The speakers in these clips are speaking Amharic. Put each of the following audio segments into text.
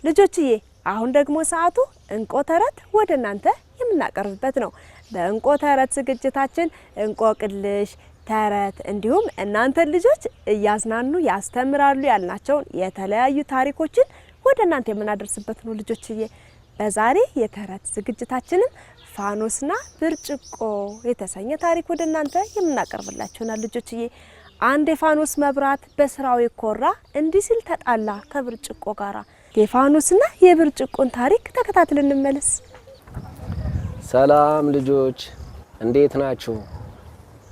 ልጆችዬ አሁን ደግሞ ሰዓቱ እንቆተረት ወደ እናንተ የምናቀርብበት ነው። በእንቆተረት ዝግጅታችን እንቆቅልሽ፣ ተረት እንዲሁም እናንተ ልጆች እያዝናኑ ያስተምራሉ ያልናቸውን የተለያዩ ታሪኮችን ወደ እናንተ የምናደርስበት ነው። ልጆችዬ በዛሬ የተረት ዝግጅታችንን ፋኖስና ብርጭቆ የተሰኘ ታሪክ ወደ እናንተ የምናቀርብላችሁና ልጆችዬ አንድ የፋኖስ መብራት በስራው የኮራ እንዲህ ሲል ተጣላ ከብርጭቆ ጋራ። የፋኖስና የብርጭቆን ታሪክ ተከታትለን እንመለስ። ሰላም ልጆች እንዴት ናችሁ?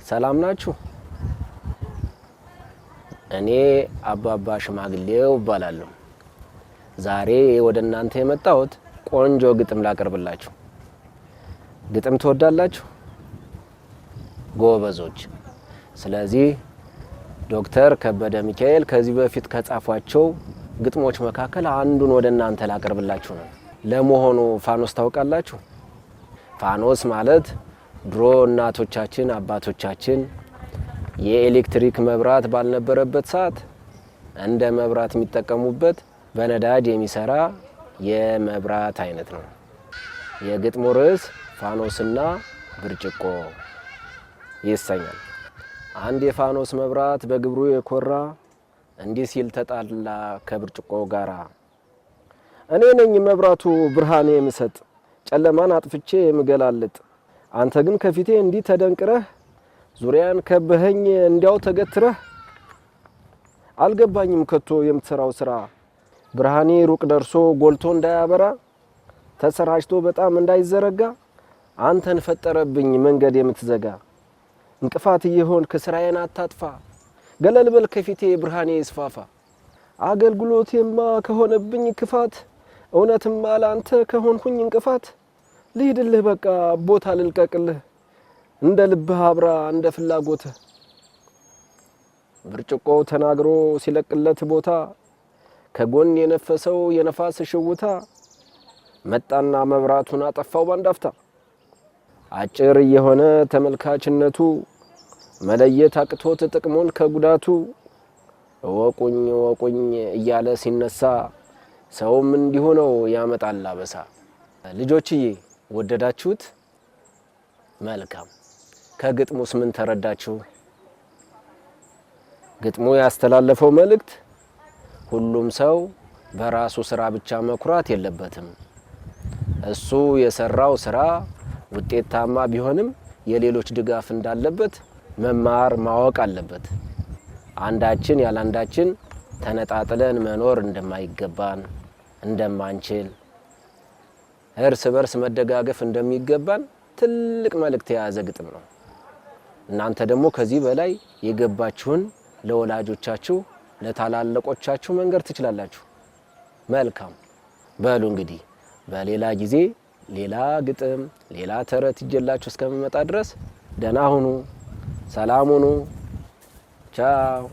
ሰላም ናችሁ? እኔ አባባ ሽማግሌው እባላለሁ። ዛሬ ወደ እናንተ የመጣሁት ቆንጆ ግጥም ላቀርብላችሁ። ግጥም ትወዳላችሁ ጎበዞች? ስለዚህ ዶክተር ከበደ ሚካኤል ከዚህ በፊት ከጻፏቸው ግጥሞች መካከል አንዱን ወደ እናንተ ላቀርብላችሁ ነው። ለመሆኑ ፋኖስ ታውቃላችሁ? ፋኖስ ማለት ድሮ እናቶቻችን አባቶቻችን የኤሌክትሪክ መብራት ባልነበረበት ሰዓት እንደ መብራት የሚጠቀሙበት በነዳጅ የሚሰራ የመብራት አይነት ነው። የግጥሙ ርዕስ ፋኖስና ብርጭቆ ይሰኛል። አንድ የፋኖስ መብራት በግብሩ የኮራ እንዲህ ሲል ተጣላ ከብርጭቆ ጋራ። እኔ ነኝ መብራቱ ብርሃኔ የምሰጥ ጨለማን አጥፍቼ የምገላልጥ። አንተ ግን ከፊቴ እንዲህ ተደንቅረህ ዙሪያን ከበኸኝ እንዲያው ተገትረህ። አልገባኝም ከቶ የምትሰራው ስራ ብርሃኔ ሩቅ ደርሶ ጎልቶ እንዳያበራ ተሰራጭቶ በጣም እንዳይዘረጋ አንተን ፈጠረብኝ መንገድ የምትዘጋ። እንቅፋት እየሆንክ ስራዬን አታጥፋ ገለልበል ከፊቴ ብርሃኔ ይስፋፋ። አገልግሎቴማ ከሆነብኝ ክፋት እውነትማ ላንተ ከሆንኩኝ እንቅፋት ልሂድልህ በቃ ቦታ ልልቀቅልህ እንደ ልብህ አብራ እንደ ፍላጎትህ። ብርጭቆው ተናግሮ ሲለቅለት ቦታ ከጎን የነፈሰው የነፋስ ሽውታ መጣና መብራቱን አጠፋው ባንዳፍታ። አጭር የሆነ ተመልካችነቱ መለየት አቅቶት ጥቅሙን ከጉዳቱ ወቁኝ ወቁኝ እያለ ሲነሳ ሰውም እንዲሁ ነው ያመጣል አበሳ። ልጆችዬ ወደዳችሁት? መልካም። ከግጥሙስ ምን ተረዳችሁ? ግጥሙ ያስተላለፈው መልእክት ሁሉም ሰው በራሱ ስራ ብቻ መኩራት የለበትም። እሱ የሰራው ስራ ውጤታማ ቢሆንም የሌሎች ድጋፍ እንዳለበት መማር ማወቅ አለበት። አንዳችን ያላንዳችን ተነጣጥለን መኖር እንደማይገባን እንደማንችል እርስ በርስ መደጋገፍ እንደሚገባን ትልቅ መልእክት የያዘ ግጥም ነው። እናንተ ደግሞ ከዚህ በላይ የገባችሁን ለወላጆቻችሁ ለታላላቆቻችሁ መንገር ትችላላችሁ። መልካም በሉ እንግዲህ በሌላ ጊዜ ሌላ ግጥም ሌላ ተረት ይጀላችሁ እስከመጣ ድረስ ደህና ሁኑ፣ ሰላም ሁኑ፣ ቻው።